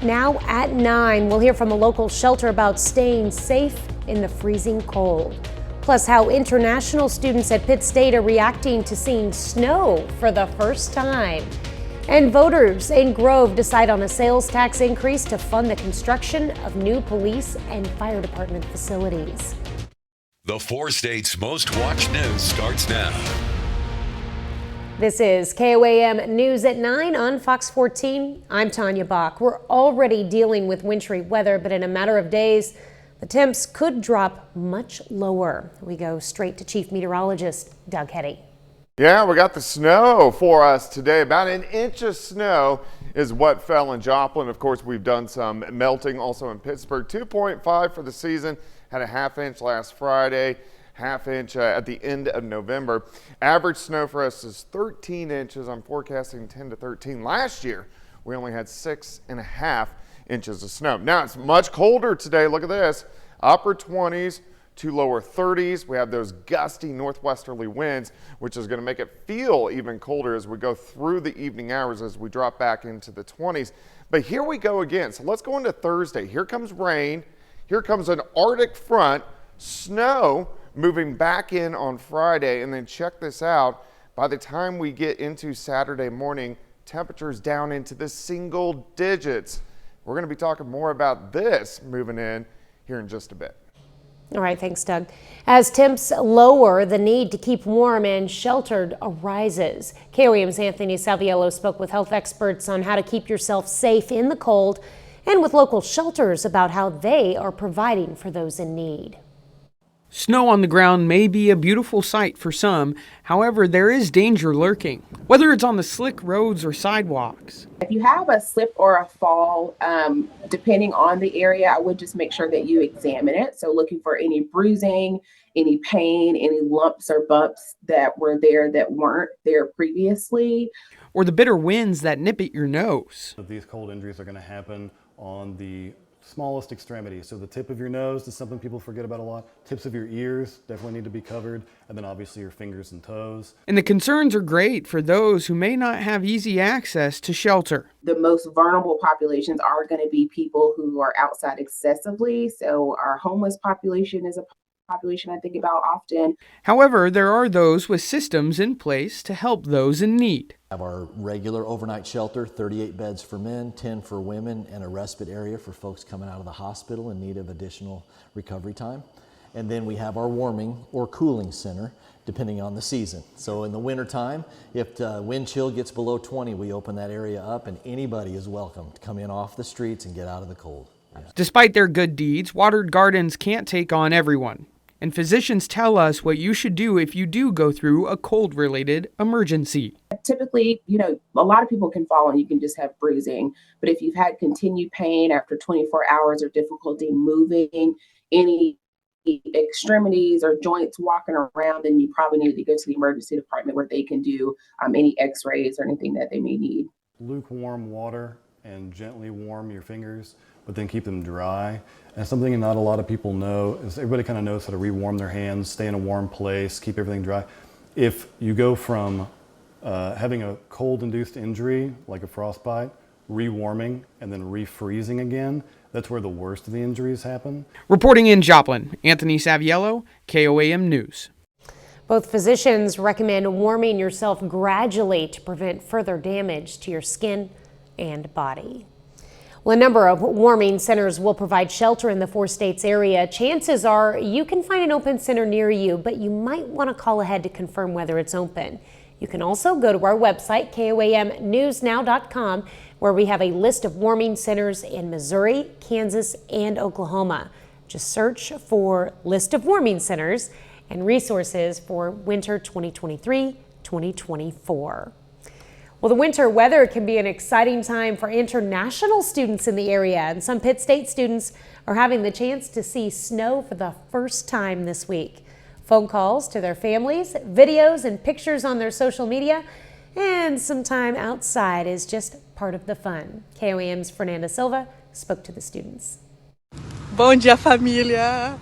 Now at 9, we'll hear from a local shelter about staying safe in the freezing cold. Plus, how international students at Pitt State are reacting to seeing snow for the first time. And voters in Grove decide on a sales tax increase to fund the construction of new police and fire department facilities. The 4 states' most watched news starts now. This is KOAM News at 9 on Fox 14. I'm Tanya Bach. We're already dealing with wintry weather, but in a matter of days, the temps could drop much lower. We go straight to Chief Meteorologist Doug Heddy. Yeah, we got the snow for us today. About an inch of snow is what fell in Joplin. Of course, we've done some melting also in Pittsburgh. 2.5 for the season. Had a ½ inch last Friday, ½ inch at the end of November. Average snow for us is 13 inches. I'm forecasting 10 to 13. Last year, we only had 6.5 inches of snow. Now it's much colder today. Look at this. Upper 20s to lower 30s. We have those gusty northwesterly winds, which is going to make it feel even colder as we go through the evening hours as we drop back into the 20s. But here we go again. So let's go into Thursday. Here comes rain. Here comes an Arctic front, snow moving back in on Friday. And then check this out. By the time we get into Saturday morning, temperatures down into the single digits. We're going to be talking more about this moving in here in just a bit. All right, thanks, Doug. As temps lower, the need to keep warm and sheltered arises. KOAM's Anthony Saviello spoke with health experts on how to keep yourself safe in the cold and with local shelters about how they are providing for those in need. Snow on the ground may be a beautiful sight for some. However, there is danger lurking, whether it's on the slick roads or sidewalks. If you have a slip or a fall, depending on the area, I would just make sure that you examine it. So looking for any bruising, any pain, any lumps or bumps that were there that weren't there previously. Or the bitter winds that nip at your nose. These cold injuries are going to happen on the smallest extremity. So the tip of your nose is something people forget about a lot. Tips of your ears definitely need to be covered. And then obviously your fingers and toes. And the concerns are great for those who may not have easy access to shelter. The most vulnerable populations are going to be people who are outside excessively. So our homeless population is a population I think about often. However, there are those with systems in place to help those in need. We have our regular overnight shelter, 38 beds for men, 10 for women, and a respite area for folks coming out of the hospital in need of additional recovery time. And then we have our warming or cooling center, depending on the season. So in the wintertime, if the wind chill gets below 20, we open that area up and anybody is welcome to come in off the streets and get out of the cold. Despite their good deeds, watered gardens can't take on everyone. And physicians tell us what you should do if you do go through a cold-related emergency. Typically, a lot of people can fall and you can just have bruising. But if you've had continued pain after 24 hours or difficulty moving, any extremities or joints walking around, then you probably need to go to the emergency department where they can do any x-rays or anything that they may need. Lukewarm water and gently warm your fingers, but then keep them dry. And something not a lot of people know is everybody kind of knows how to rewarm their hands, stay in a warm place, keep everything dry. If you go from having a cold-induced injury, like a frostbite, rewarming, and then refreezing again, that's where the worst of the injuries happen. Reporting in Joplin, Anthony Saviello, KOAM News. Both physicians recommend warming yourself gradually to prevent further damage to your skin and body. Well, a number of warming centers will provide shelter in the 4 states area. Chances are you can find an open center near you, but you might want to call ahead to confirm whether it's open. You can also go to our website, KOAMnewsnow.com, where we have a list of warming centers in Missouri, Kansas, and Oklahoma. Just search for List of Warming Centers and resources for winter 2023-2024. Well, the winter weather can be an exciting time for international students in the area, and some Pitt State students are having the chance to see snow for the first time this week. Phone calls to their families, videos and pictures on their social media, and some time outside is just part of the fun. KOAM's Fernanda Silva spoke to the students. Bom dia, família!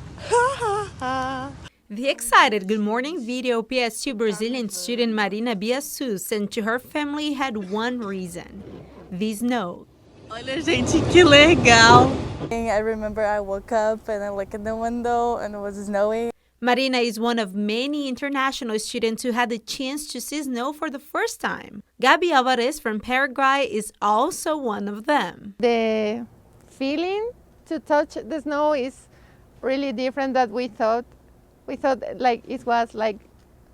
The excited good morning video PSU Brazilian student Marina Biasu sent to her family had one reason: the snow. Olha, gente, que legal. I remember I woke up and I looked in the window and it was snowing. Marina is one of many international students who had the chance to see snow for the first time. Gabi Alvarez from Paraguay is also one of them. The feeling to touch the snow is really different than we thought. We thought like it was like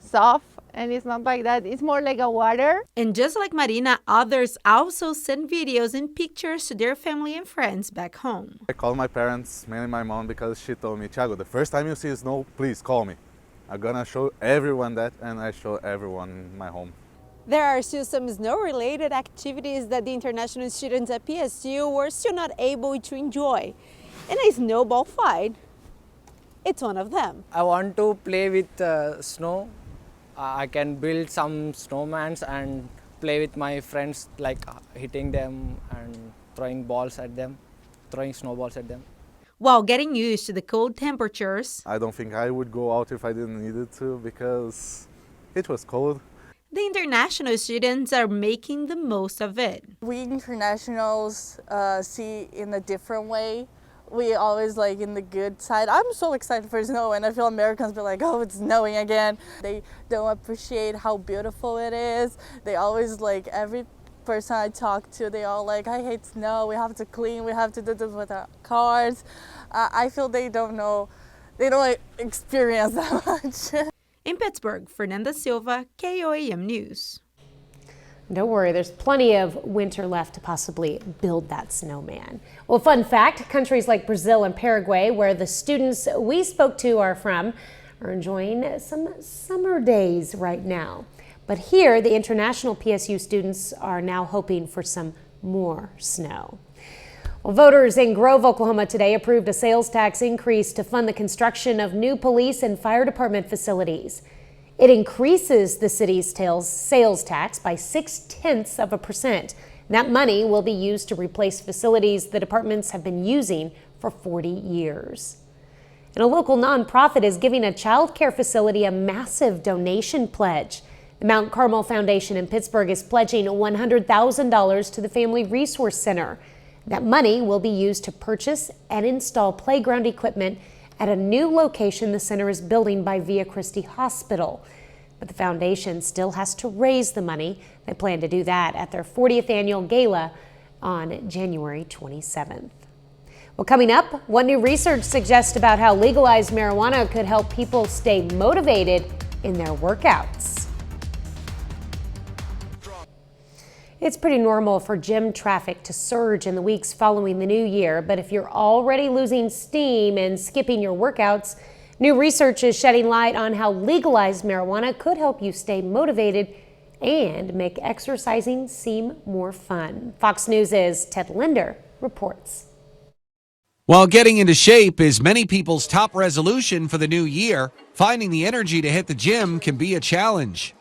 soft, and it's not like that. It's more like a water. And just like Marina, others also send videos and pictures to their family and friends back home. I called my parents, mainly my mom, because she told me, Thiago, the first time you see snow, please call me. I'm gonna show everyone that, and I show everyone in my home. There are still some snow-related activities that the international students at PSU were still not able to enjoy. And a snowball fight, it's one of them. I want to play with snow. I can build some snowmans and play with my friends, like hitting them and throwing balls at them, throwing snowballs at them. While getting used to the cold temperatures, I don't think I would go out if I didn't need it to because it was cold. the international students are making the most of it. We internationals see in a different way. We always like in the good side. I'm so excited for snow, and I feel Americans be like, oh, it's snowing again. They don't appreciate how beautiful it is. They always like, every person I talk to, they all like, I hate snow. We have to clean. We have to do this with our cars. I feel they don't know. They don't like, experience that much. In Pittsburgh, Fernanda Silva, KOAM News. Don't worry, there's plenty of winter left to possibly build that snowman. Well, fun fact, countries like Brazil and Paraguay, where the students we spoke to are from, are enjoying some summer days right now. But here, the international PSU students are now hoping for some more snow. Well, voters in Grove, Oklahoma today approved a sales tax increase to fund the construction of new police and fire department facilities. It increases the city's sales tax by 0.6%. That money will be used to replace facilities the departments have been using for 40 years. And a local nonprofit is giving a child care facility a massive donation pledge. The Mount Carmel Foundation in Pittsburgh is pledging $100,000 to the Family Resource Center. That money will be used to purchase and install playground equipment at a new location the center is building by Via Christi Hospital. But the foundation still has to raise the money. They plan to do that at their 40th annual gala on January 27th. Well, coming up, what new research suggests about how legalized marijuana could help people stay motivated in their workouts. It's pretty normal for gym traffic to surge in the weeks following the new year, but if you're already losing steam and skipping your workouts, new research is shedding light on how legalized marijuana could help you stay motivated and make exercising seem more fun. Fox News' Ted Linder reports. While getting into shape is many people's top resolution for the new year, finding the energy to hit the gym can be a challenge.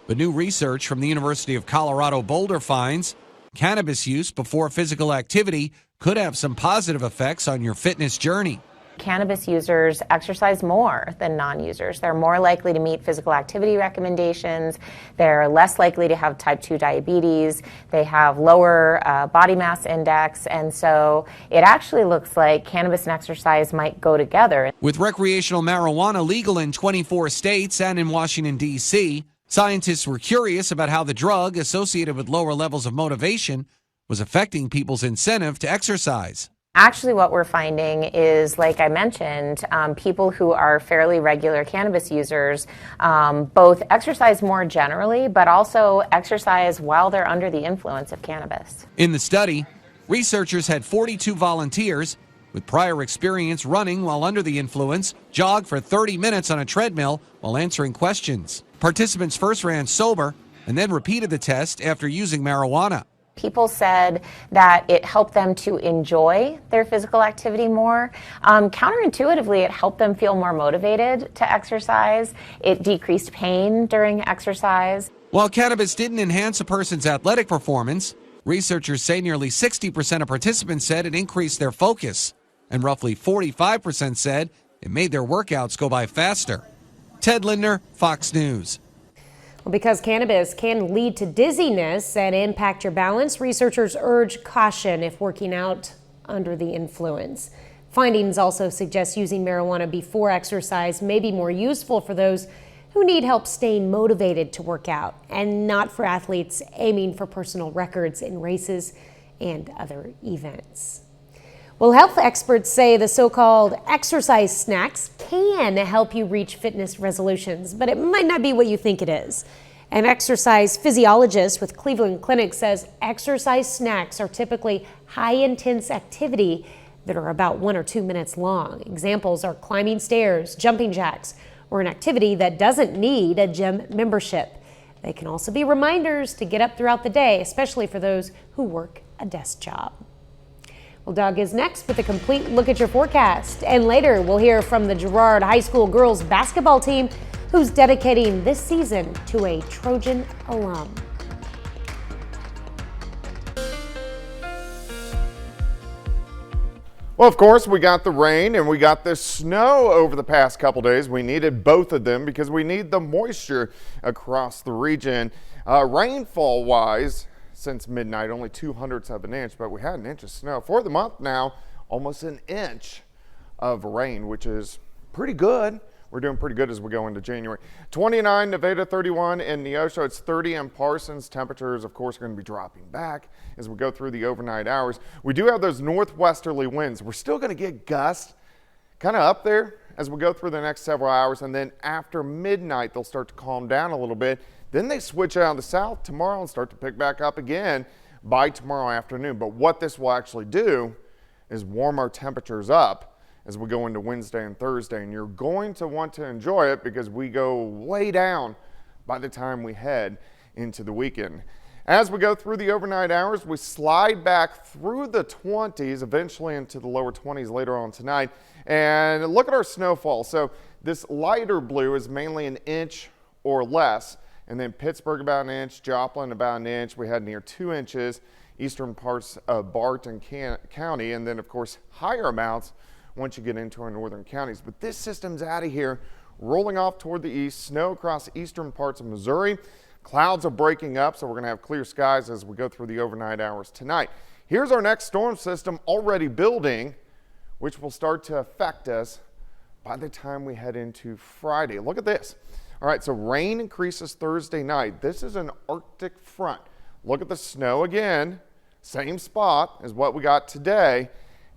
But new research from the University of Colorado Boulder finds cannabis use before physical activity could have some positive effects on your fitness journey. Cannabis users exercise more than non-users. They're more likely to meet physical activity recommendations. They're less likely to have type 2 diabetes. They have lower body mass index. And so it actually looks like cannabis and exercise might go together. With recreational marijuana legal in 24 states and in Washington, D.C., scientists were curious about how the drug, associated with lower levels of motivation, was affecting people's incentive to exercise. Actually, what we're finding is, like I mentioned, people who are fairly regular cannabis users both exercise more generally, but also exercise while they're under the influence of cannabis. In the study, researchers had 42 volunteers with prior experience running while under the influence jog for 30 minutes on a treadmill while answering questions. Participants first ran sober and then repeated the test after using marijuana. People said that it helped them to enjoy their physical activity more. Counterintuitively, it helped them feel more motivated to exercise. It decreased pain during exercise. While cannabis didn't enhance a person's athletic performance, researchers say nearly 60% of participants said it increased their focus, and roughly 45% said it made their workouts go by faster. Ted Linder, Fox News. Well, because cannabis can lead to dizziness and impact your balance, researchers urge caution if working out under the influence. Findings also suggest using marijuana before exercise may be more useful for those who need help staying motivated to work out, and not for athletes aiming for personal records in races and other events. Well, health experts say the so-called exercise snacks can help you reach fitness resolutions, but it might not be what you think it is. An exercise physiologist with Cleveland Clinic says exercise snacks are typically high-intense activity that are about 1 or 2 minutes long. Examples are climbing stairs, jumping jacks, or an activity that doesn't need a gym membership. They can also be reminders to get up throughout the day, especially for those who work a desk job. Well, Doug is next with a complete look at your forecast. And later, we'll hear from the Girard High School girls basketball team who's dedicating this season to a Trojan alum. Well, of course, we got the rain and we got the snow over the past couple days. We needed both of them because we need the moisture across the region. Rainfall-wise, since midnight, only 0.02 of an inch, but we had an inch of snow. For the month now, almost an inch of rain, which is pretty good. We're doing pretty good as we go into January. 29 Nevada, 31 in Neosho. It's 30 in Parsons. Temperatures, of course, are going to be dropping back as we go through the overnight hours. We do have those northwesterly winds. We're still going to get gusts kind of up there as we go through the next several hours. And then after midnight, they'll start to calm down a little bit. Then they switch out of the south tomorrow and start to pick back up again by tomorrow afternoon. But what this will actually do is warm our temperatures up as we go into Wednesday and Thursday, and you're going to want to enjoy it because we go way down by the time we head into the weekend. As we go through the overnight hours, we slide back through the 20s, eventually into the lower 20s later on tonight. And look at our snowfall. So this lighter blue is mainly an inch or less, and then Pittsburgh about an inch, Joplin about an inch. We had near 2 inches, eastern parts of Barton County, and then of course higher amounts once you get into our northern counties. But this system's out of here, rolling off toward the east, snow across eastern parts of Missouri. Clouds are breaking up, so we're going to have clear skies as we go through the overnight hours tonight. Here's our next storm system already building, which will start to affect us by the time we head into Friday. Look at this. All right, so rain increases Thursday night. This is an Arctic front. Look at the snow again, same spot as what we got today.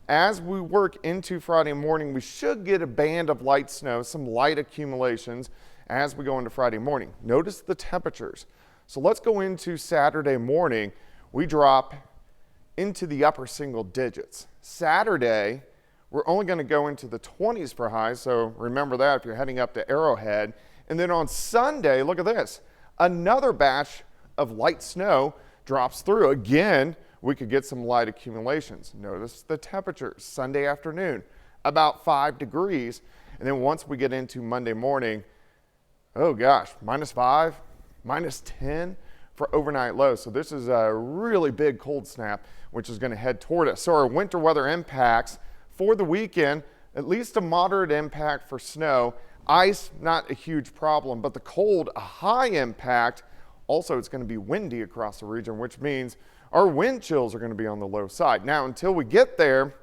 As we work into Friday morning, we should get a band of light snow, some light accumulations as we go into Friday morning. Notice the temperatures. So let's go into Saturday morning. We drop into the upper single digits. Saturday, we're only going to go into the 20s for highs, so remember that if you're heading up to Arrowhead. And then on Sunday, look at this. Another batch of light snow drops through. Again, we could get some light accumulations. Notice the temperatures Sunday afternoon, about 5 degrees. And then once we get into Monday morning, oh gosh, -5, -10 for overnight lows. So this is a really big cold snap, which is going to head toward us. So our winter weather impacts for the weekend, at least a moderate impact for snow. Ice, not a huge problem, but the cold, a high impact. Also, it's going to be windy across the region, which means our wind chills are going to be on the low side. Now, until we get there,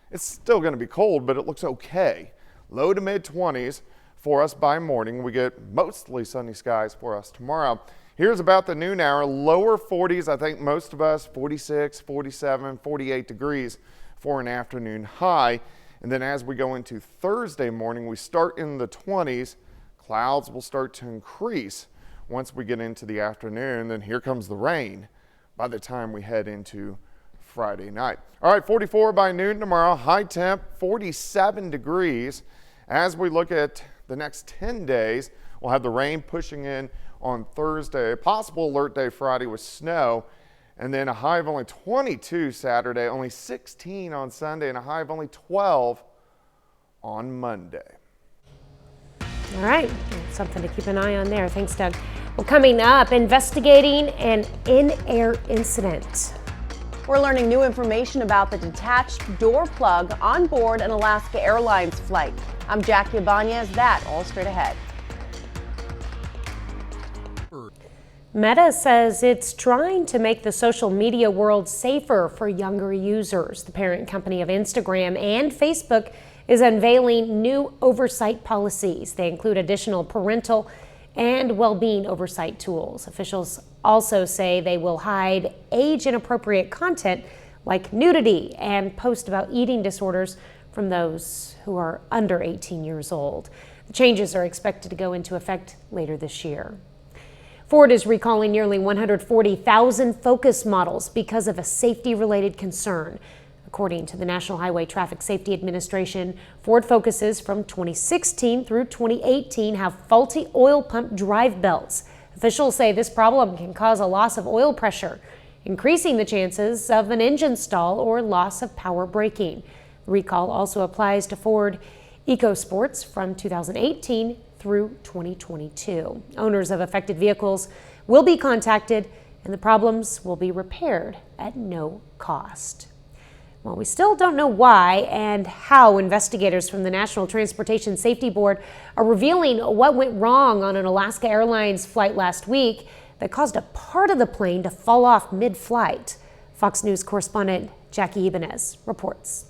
it's still going to be cold, but it looks okay. Low to mid 20s for us by morning. We get mostly sunny skies for us tomorrow. Here's about the noon hour, lower 40s. I think most of us, 46, 47, 48 degrees for an afternoon high. And then as we go into Thursday morning, we start in the 20s. Clouds will start to increase once we get into the afternoon. Then here comes the rain by the time we head into Friday night. All right, 44 by noon tomorrow, high temp, 47 degrees. As we look at the next 10 days, we'll have the rain pushing in on Thursday, possible alert day Friday with snow, and then a high of only 22 Saturday, only 16 on Sunday, and a high of only 12 on Monday. All right, something to keep an eye on there. Thanks, Doug. Well, coming up, investigating an in-air incident. We're learning new information about the detached door plug on board an Alaska Airlines flight. I'm Jackie Ibanez. That all straight ahead. Meta says it's trying to make the social media world safer for younger users. The parent company of Instagram and Facebook is unveiling new oversight policies. They include additional parental and well-being oversight tools. Officials also say they will hide age-inappropriate content like nudity and post about eating disorders from those who are under 18 years old. The changes are expected to go into effect later this year. Ford is recalling nearly 140,000 Focus models because of a safety-related concern. According to the National Highway Traffic Safety Administration, Ford Focuses from 2016 through 2018 have faulty oil pump drive belts. Officials say this problem can cause a loss of oil pressure, increasing the chances of an engine stall or loss of power braking. The recall also applies to Ford EcoSports from 2018 through 2022. Owners of affected vehicles will be contacted and the problems will be repaired at no cost. Well, we still don't know why and how investigators from the National Transportation Safety Board are revealing what went wrong on an Alaska Airlines flight last week that caused a part of the plane to fall off mid-flight. Fox News correspondent Jackie Ibanez reports.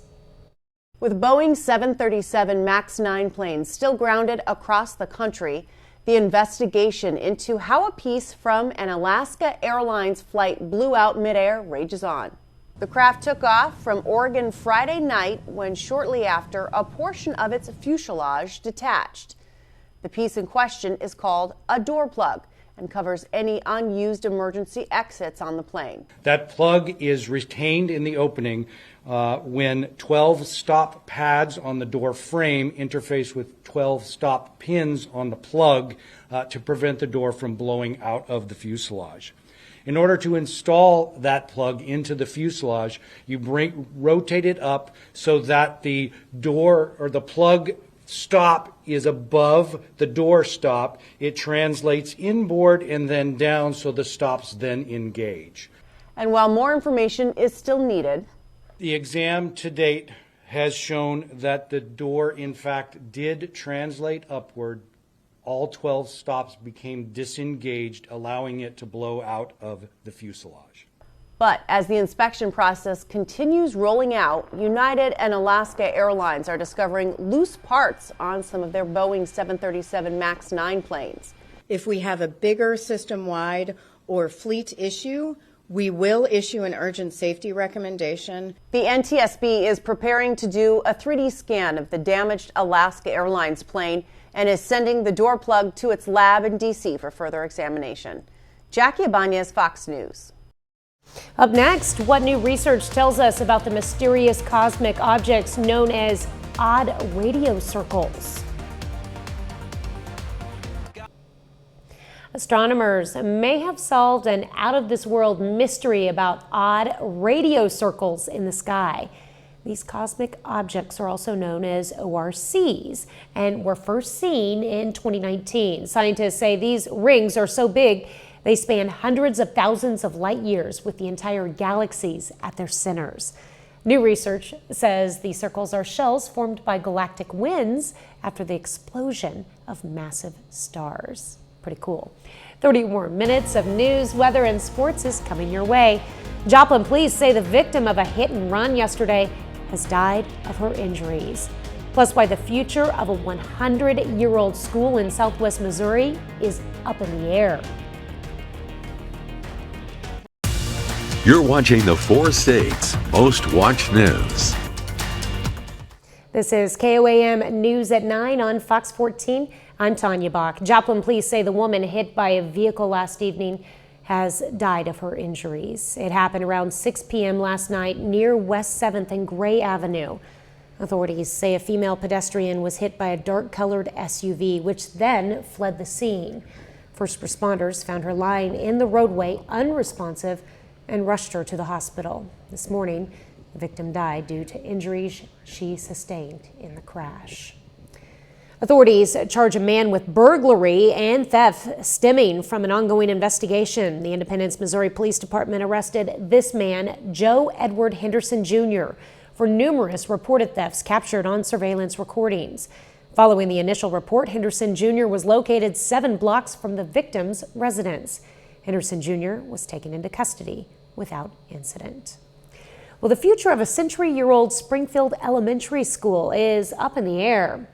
With Boeing 737 MAX 9 planes still grounded across the country, the investigation into how a piece from an Alaska Airlines flight blew out midair rages on. The craft took off from Oregon Friday night when shortly after a portion of its fuselage detached. The piece in question is called a door plug and covers any unused emergency exits on the plane. That plug is retained in the opening when 12 stop pads on the door frame interface with 12 stop pins on the plug to prevent the door from blowing out of the fuselage. In order to install that plug into the fuselage, you rotate it up so that the door or the plug stop is above the door stop. It translates inboard and then down so the stops then engage. And while more information is still needed, the exam to date has shown that the door in fact did translate upward. All 12 stops became disengaged, allowing it to blow out of the fuselage. but as the inspection process continues rolling out, United and Alaska Airlines are discovering loose parts on some of their Boeing 737 MAX 9 planes. If we have a bigger system-wide or fleet issue, we will issue an urgent safety recommendation. The NTSB is preparing to do a 3D scan of the damaged Alaska Airlines plane and is sending the door plug to its lab in D.C. for further examination. Jackie Ibanez, Fox News. Up next, what new research tells us about the mysterious cosmic objects known as odd radio circles. Astronomers may have solved an out-of-this-world mystery about odd radio circles in the sky. These cosmic objects are also known as ORCs and were first seen in 2019. Scientists say these rings are so big they span hundreds of thousands of light years with the entire galaxies at their centers. New research says these circles are shells formed by galactic winds after the explosion of massive stars. Pretty cool. 30 more minutes of news, weather, and sports is coming your way. Joplin police say the victim of a hit and run yesterday has died of her injuries. Plus, why the future of a 100-year-old school in southwest Missouri is up in the air. You're watching the 4 states' most watched news. This is KOAM News at 9 on Fox 14. I'm Tanya Bach. Joplin police say the woman hit by a vehicle last evening has died of her injuries. It happened around 6 p.m. last night near West 7th and Gray Avenue. Authorities say a female pedestrian was hit by a dark-colored SUV, which then fled the scene. First responders found her lying in the roadway unresponsive and rushed her to the hospital. This morning, the victim died due to injuries she sustained in the crash. Authorities charge a man with burglary and theft stemming from an ongoing investigation. The Independence, Missouri Police Department arrested this man, Joe Edward Henderson Jr., for numerous reported thefts captured on surveillance recordings. Following the initial report, Henderson Jr. was located 7 blocks from the victim's residence. Henderson Jr. was taken into custody without incident. Well, the future of a century-year-old Springfield Elementary School is up in the air.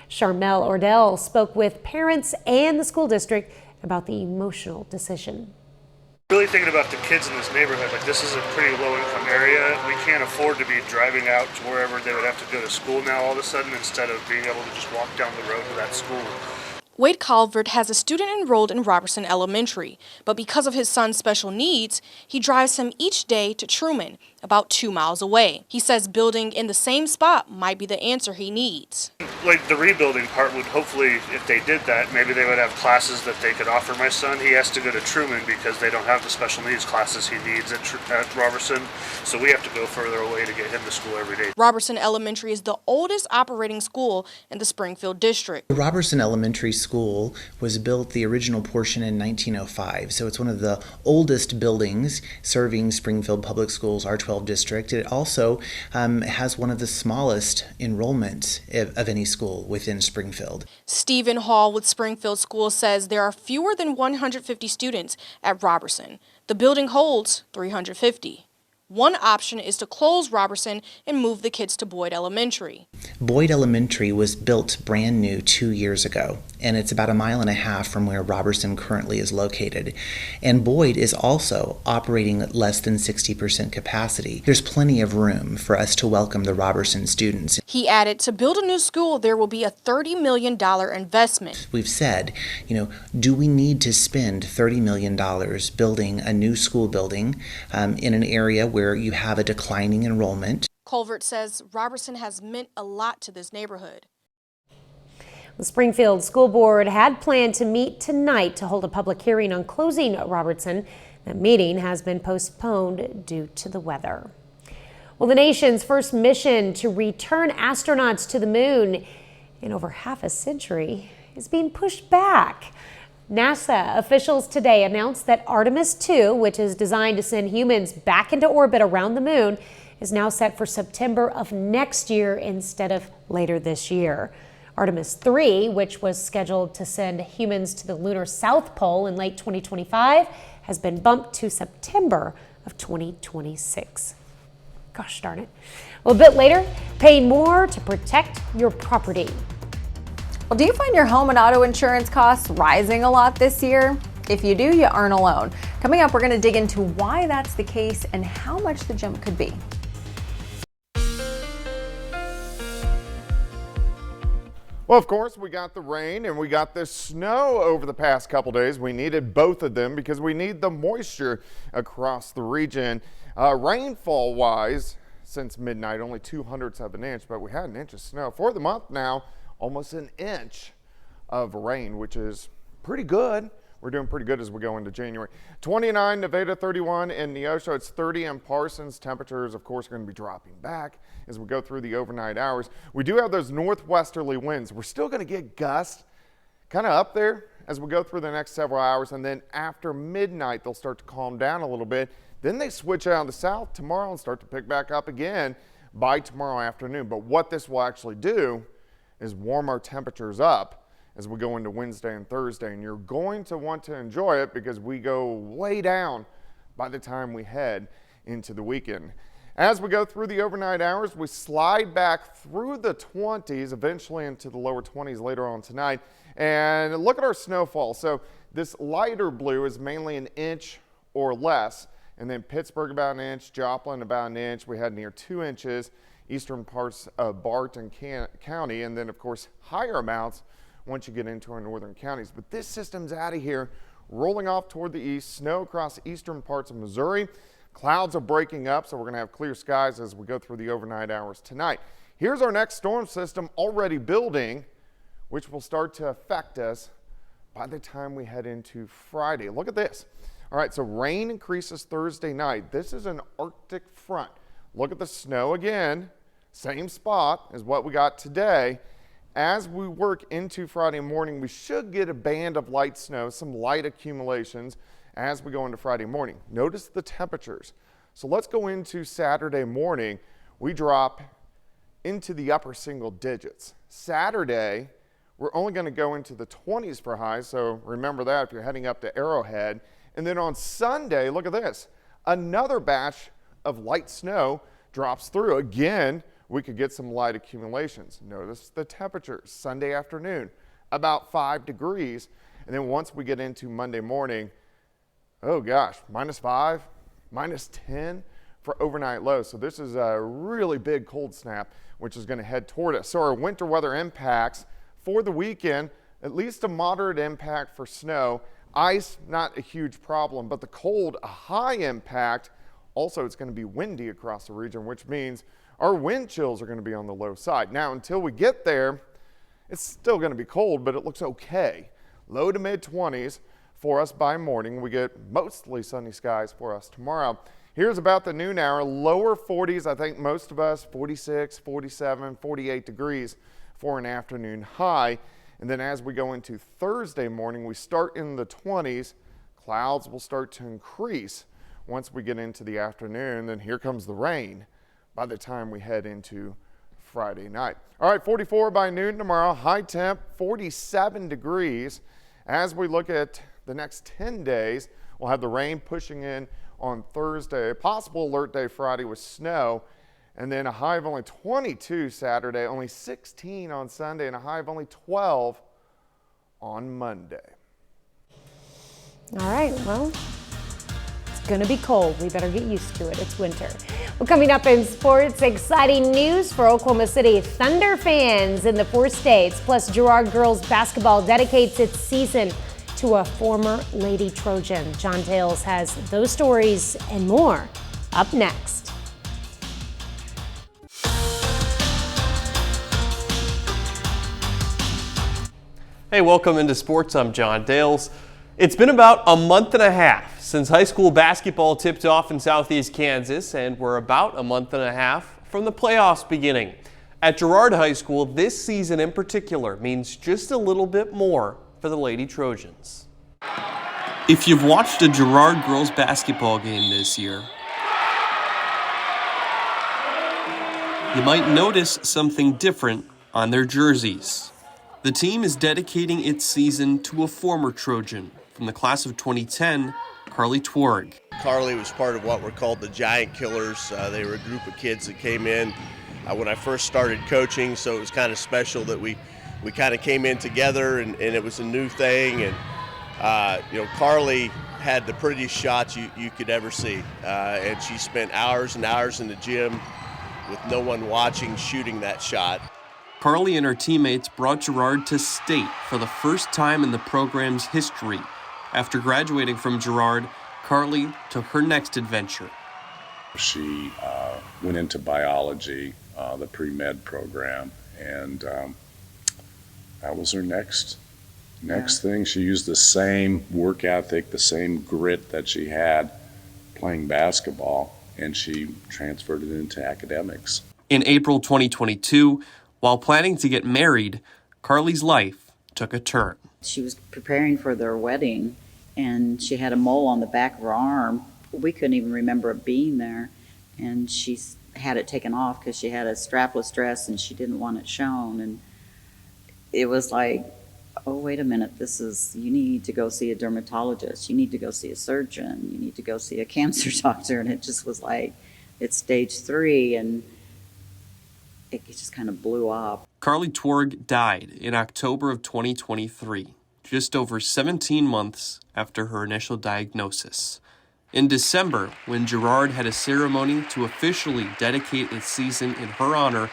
Charmel Ordell spoke with parents and the school district about the emotional decision. Really thinking about the kids in this neighborhood, like this is a pretty low-income area. We can't afford to be driving out to wherever they would have to go to school now all of a sudden instead of being able to just walk down the road to that school. Wade Calvert has a student enrolled in Robertson Elementary, but because of his son's special needs, he drives him each day to Truman, about 2 miles away. He says building in the same spot might be the answer he needs. Like the rebuilding part would hopefully, if they did that, maybe they would have classes that they could offer my son. He has to go to Truman because they don't have the special needs classes he needs at Robertson, so we have to go further away to get him to school every day. Robertson Elementary is the oldest operating school in the Springfield district. The Robertson Elementary School was built, the original portion, in 1905, so it's one of the oldest buildings serving Springfield Public Schools, R12 district. It also has one of the smallest enrollments of any school within Springfield. Stephen Hall with Springfield Schools says there are fewer than 150 students at Robertson. The building holds 350. One option is to close Robertson and move the kids to Boyd Elementary. Boyd Elementary was built brand new 2 years ago, and it's about 1.5 miles from where Robertson currently is located. And Boyd is also operating at less than 60% capacity. There's plenty of room for us to welcome the Robertson students. He added, to build a new school, there will be a $30 million investment. We've said, do we need to spend $30 million building a new school building in an area where you have a declining enrollment? Colvert says Robertson has meant a lot to this neighborhood. The Springfield School Board had planned to meet tonight to hold a public hearing on closing Robertson. That meeting has been postponed due to the weather. Well, the nation's first mission to return astronauts to the moon in over half a century is being pushed back. NASA officials today announced that Artemis 2, which is designed to send humans back into orbit around the moon, is now set for September of next year instead of later this year. Artemis 3, which was scheduled to send humans to the lunar South Pole in late 2025, has been bumped to September of 2026. Gosh darn it. Well, a bit later, paying more to protect your property. Well, do you find your home and auto insurance costs rising a lot this year? If you do, you aren't alone. Coming up, we're going to dig into why that's the case and how much the jump could be. Well, of course, we got the rain and we got the snow over the past couple days. We needed both of them because we need the moisture across the region. Rainfall-wise, since midnight, only 2/100 of an inch, but we had an inch of snow. For the month now, almost an inch of rain, which is pretty good. We're doing pretty good as we go into January. 29 Nevada, 31 in Neosho. It's 30 in Parsons. Temperatures, of course, are going to be dropping back as we go through the overnight hours. We do have those northwesterly winds. We're still going to get gusts kind of up there as we go through the next several hours. And then after midnight, they'll start to calm down a little bit. Then they switch out of the south tomorrow and start to pick back up again by tomorrow afternoon. But what this will actually do is warm our temperatures up as we go into Wednesday and Thursday, and you're going to want to enjoy it because we go way down by the time we head into the weekend. As we go through the overnight hours, we slide back through the 20s, eventually into the lower 20s later on tonight. And look at our snowfall. So this lighter blue is mainly an inch or less, and then Pittsburgh about an inch, Joplin about an inch. We had near 2 inches, eastern parts of Barton County, and then of course higher amounts once you get into our northern counties. But this system's out of here, rolling off toward the east, snow across eastern parts of Missouri. Clouds are breaking up, so we're going to have clear skies as we go through the overnight hours tonight. Here's our next storm system already building, which will start to affect us by the time we head into Friday. Look at this. All right, so rain increases Thursday night. This is an Arctic front. Look at the snow again. Same spot as what we got today. As we work into Friday morning, we should get a band of light snow, some light accumulations as we go into Friday morning. Notice the temperatures. So let's go into Saturday morning. We drop into the upper single digits. Saturday, we're only going to go into the 20s for highs, so remember that if you're heading up to Arrowhead. And then on Sunday, look at this, another batch of light snow drops through. Again, we could get some light accumulations. Notice the temperature Sunday afternoon, about 5 degrees. And then once we get into Monday morning, oh gosh, -5, -10 for overnight lows. So this is a really big cold snap, which is going to head toward us. So our winter weather impacts for the weekend, at least a moderate impact for snow. Ice, not a huge problem, but the cold, a high impact. Also, it's going to be windy across the region, which means our wind chills are going to be on the low side. Now, until we get there, it's still going to be cold, but it looks okay. Low to mid 20s for us by morning. We get mostly sunny skies for us tomorrow. Here's about the noon hour, lower 40s, I think most of us, 46, 47, 48 degrees for an afternoon high. And then as we go into Thursday morning, we start in the 20s. Clouds will start to increase once we get into the afternoon. Then here comes the rain by the time we head into Friday night. All right, 44 by noon tomorrow, high temp, 47 degrees. As we look at the next 10 days, we'll have the rain pushing in on Thursday, possible alert day Friday with snow, and then a high of only 22 Saturday, only 16 on Sunday, and a high of only 12 on Monday. All right, well, it's going to be cold. We better get used to it. It's winter. Well, coming up in sports, exciting news for Oklahoma City Thunder fans in the 4 states. Plus, Girard girls basketball dedicates its season to a former Lady Trojan. John Dales has those stories and more up next. Hey, welcome into sports. I'm John Dales. It's been about a month and a half since high school basketball tipped off in southeast Kansas, and we're about a month and a half from the playoffs beginning. At Girard High School, this season in particular means just a little bit more for the Lady Trojans. If you've watched a Girard girls basketball game this year, you might notice something different on their jerseys. The team is dedicating its season to a former Trojan from the class of 2010, Carly Twerg. Carly was part of what were called the Giant Killers. They were a group of kids that came in when I first started coaching, so it was kind of special that we kind of came in together, and it was a new thing. And Carly had the prettiest shots you could ever see, and she spent hours and hours in the gym with no one watching shooting that shot. Carly and her teammates brought Girard to state for the first time in the program's history. After graduating from Girard, Carly took her next adventure. She went into biology, the pre-med program, and that was her next thing. She used the same work ethic, the same grit that she had playing basketball, and she transferred it into academics. In April 2022, while planning to get married, Carly's life took a turn. She was preparing for their wedding, and she had a mole on the back of her arm. We couldn't even remember it being there, and she had it taken off because she had a strapless dress and she didn't want it shown. And it was like, oh, wait a minute, you need to go see a dermatologist, you need to go see a surgeon, you need to go see a cancer doctor. And it just was like, it's stage 3, and it just kind of blew up. Carly Twerg died in October of 2023, just over 17 months after her initial diagnosis. In December, when Girard had a ceremony to officially dedicate its season in her honor,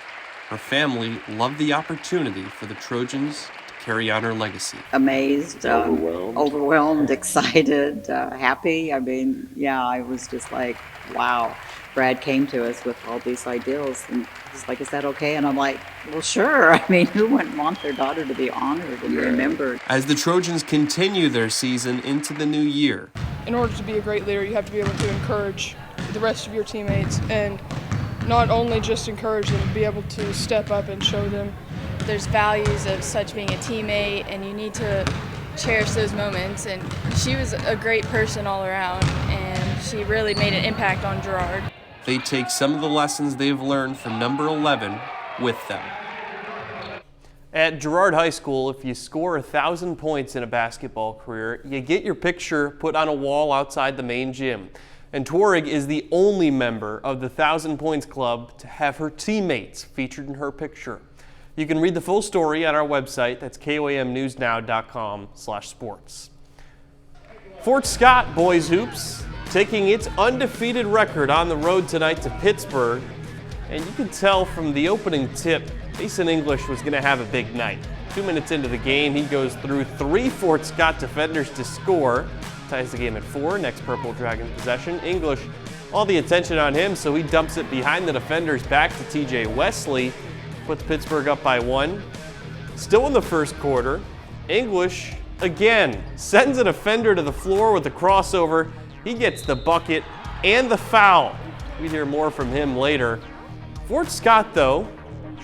her family loved the opportunity for the Trojans to carry on her legacy. Amazed, overwhelmed, excited, happy. I mean, yeah, I was just like, wow. Brad came to us with all these ideals, and he's like, is that okay? And I'm like, well, sure. I mean, who wouldn't want their daughter to be honored and remembered? As the Trojans continue their season into the new year. In order to be a great leader, you have to be able to encourage the rest of your teammates, and not only just encourage them, be able to step up and show them. There's values of such being a teammate, and you need to cherish those moments. And she was a great person all around, and she really made an impact on Girard. They take some of the lessons they've learned from number 11 with them. At Girard High School, if you score 1,000 points in a basketball career, you get your picture put on a wall outside the main gym. And Tuareg is the only member of the 1,000 Points Club to have her teammates featured in her picture. You can read the full story on our website. That's KOAMnewsnow.com/sports. Fort Scott boys hoops taking its undefeated record on the road tonight to Pittsburgh. And you can tell from the opening tip, Mason English was going to have a big night. 2 minutes into the game, he goes through 3 Fort Scott defenders to score. Ties the game at 4, next Purple Dragon possession. English, all the attention on him, so he dumps it behind the defenders back to TJ Wesley. Puts Pittsburgh up by 1. Still in the first quarter, English again sends a defender to the floor with a crossover. He gets the bucket and the foul. We hear more from him later. Fort Scott, though,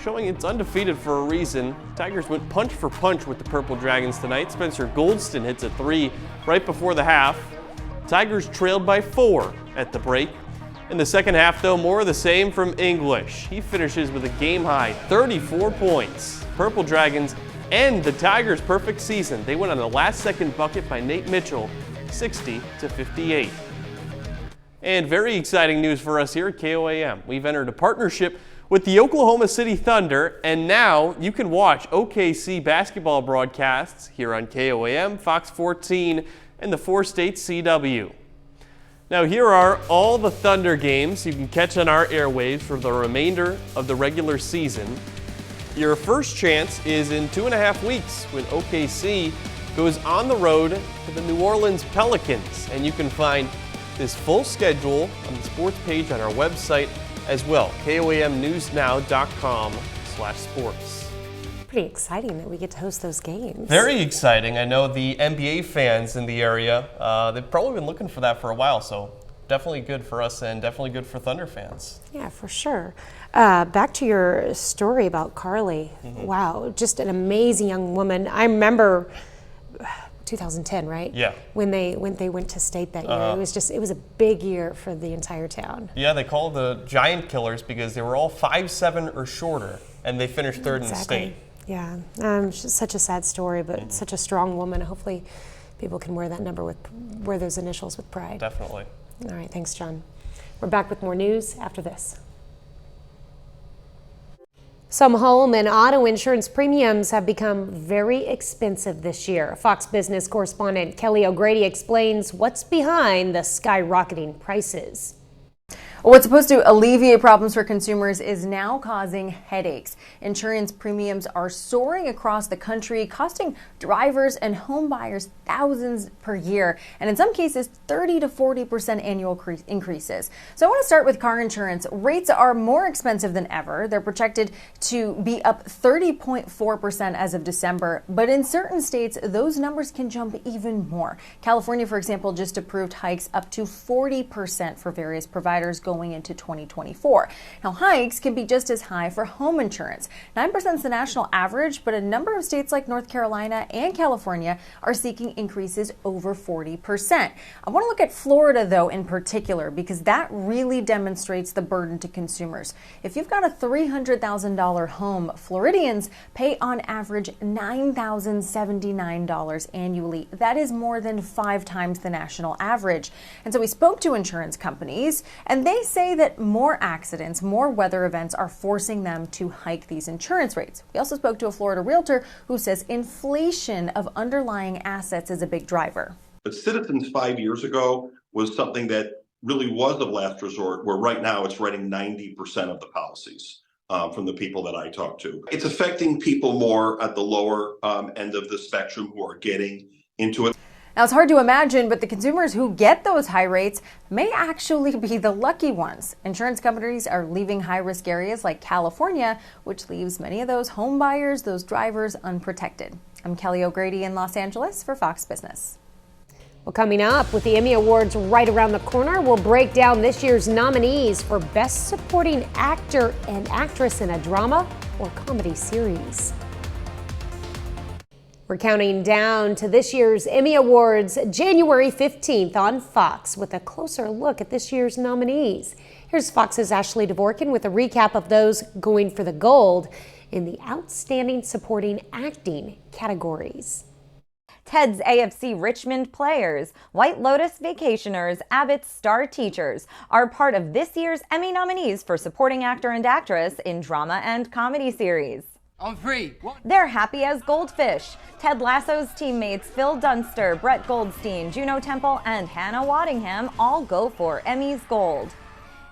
showing it's undefeated for a reason. Tigers went punch for punch with the Purple Dragons tonight. Spencer Goldston hits a 3 right before the half. Tigers trailed by 4 at the break. In the second half, though, more of the same from English. He finishes with a game-high 34 points. Purple Dragons end the Tigers' perfect season. They went on a last-second bucket by Nate Mitchell, 60-58. And very exciting news for us here at KOAM. We've entered a partnership with the Oklahoma City Thunder, and now you can watch OKC basketball broadcasts here on KOAM, Fox 14, and the 4-state CW. Now here are all the Thunder games you can catch on our airwaves for the remainder of the regular season. Your first chance is in 2.5 weeks when OKC goes on the road to the New Orleans Pelicans, and you can find this full schedule on the sports page on our website as well, KOAMnewsnow.com/sports. Pretty exciting that we get to host those games. Very exciting. I know the NBA fans in the area, they've probably been looking for that for a while, so definitely good for us and definitely good for Thunder fans. Yeah, for sure. Back to your story about Carly. Mm-hmm. Wow, just an amazing young woman. I remember 2010, right? Yeah. When they went to state that year. It was a big year for the entire town. Yeah, they call the Giant Killers because they were all 5'7" or shorter, and they finished third in the state. Yeah, she's such a sad story, but such a strong woman. Hopefully people can wear that number wear those initials with pride. Definitely. All right, thanks, John. We're back with more news after this. Some home and auto insurance premiums have become very expensive this year. Fox Business correspondent Kelly O'Grady explains what's behind the skyrocketing prices. What's supposed to alleviate problems for consumers is now causing headaches. Insurance premiums are soaring across the country, costing drivers and home buyers thousands per year, and in some cases 30 to 40% annual increases. So I want to start with car insurance. Rates are more expensive than ever. They're projected to be up 30.4% as of December, but in certain states those numbers can jump even more. California, for example, just approved hikes up to 40% for various providers going into 2024. Now, hikes can be just as high for home insurance. 9% is the national average, but a number of states like North Carolina and California are seeking increases over 40%. I want to look at Florida, though, in particular, because that really demonstrates the burden to consumers. If you've got a $300,000 home, Floridians pay on average $9,079 annually. That is more than 5 times the national average. And so we spoke to insurance companies, and they say that more accidents, more weather events are forcing them to hike these insurance rates. We also spoke to a Florida realtor who says inflation of underlying assets is a big driver. But Citizens 5 years ago was something that really was of last resort, where right now it's writing 90% of the policies from the people that I talk to. It's affecting people more at the lower end of the spectrum who are getting into it. Now, it's hard to imagine, but the consumers who get those high rates may actually be the lucky ones. Insurance companies are leaving high-risk areas like California, which leaves many of those home buyers, those drivers, unprotected. I'm Kelly O'Grady in Los Angeles for Fox Business. Well, coming up, with the Emmy Awards right around the corner, we'll break down this year's nominees for Best Supporting Actor and Actress in a Drama or Comedy Series. We're counting down to this year's Emmy Awards, January 15th on Fox, with a closer look at this year's nominees. Here's Fox's Ashley Dvorkin with a recap of those going for the gold. in the Outstanding Supporting Acting categories. TED's AFC Richmond Players, White Lotus Vacationers, Abbott's Star Teachers are part of this year's Emmy nominees for Supporting Actor and Actress in Drama and Comedy Series. On three. They're happy as goldfish. Ted Lasso's teammates Phil Dunster, Brett Goldstein, Juno Temple, and Hannah Waddingham all go for Emmy's Gold.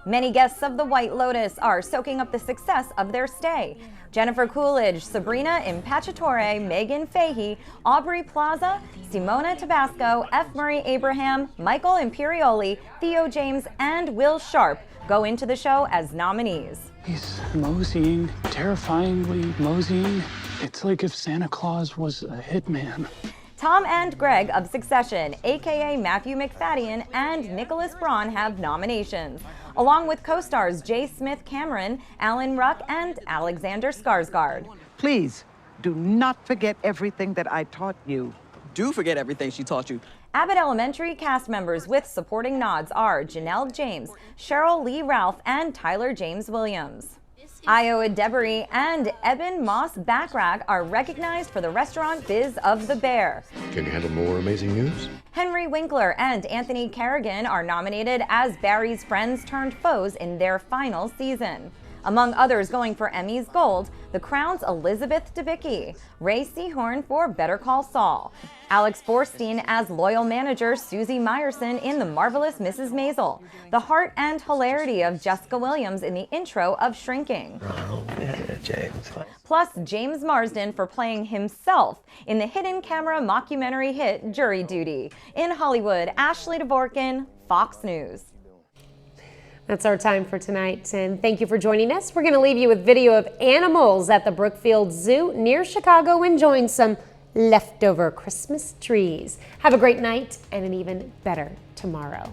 Many guests of the White Lotus are soaking up the success of their stay. Jennifer Coolidge, Sabrina Impacciatore, Megan Fahey, Aubrey Plaza, Simona Tabasco, F. Murray Abraham, Michael Imperioli, Theo James, and Will Sharp go into the show as nominees. He's moseying, terrifyingly moseying. It's like if Santa Claus was a hitman. Tom and Greg of Succession, aka Matthew McFadden and Nicholas Braun, have nominations, along with co-stars Jay Smith Cameron, Alan Ruck, and Alexander Skarsgård. Please, do not forget everything that I taught you. Do forget everything she taught you. Abbott Elementary cast members with supporting nods are Janelle James, Cheryl Lee Ralph, and Tyler James Williams. Iowa Debris and Eben Moss Backrack are recognized for the restaurant Biz of the Bear. Can you handle more amazing news? Henry Winkler and Anthony Carrigan are nominated as Barry's friends turned foes in their final season. Among others going for Emmy's Gold, The Crown's Elizabeth Debicki, Ray Seahorn for Better Call Saul, Alex Borstein as loyal manager Susie Meyerson in The Marvelous Mrs. Maisel, the heart and hilarity of Jessica Williams in the intro of Shrinking. James. Plus James Marsden for playing himself in the hidden camera mockumentary hit Jury Duty. In Hollywood, Ashley Dvorkin, Fox News. That's our time for tonight, and thank you for joining us. We're going to leave you with video of animals at the Brookfield Zoo near Chicago enjoying some leftover Christmas trees. Have a great night and an even better tomorrow.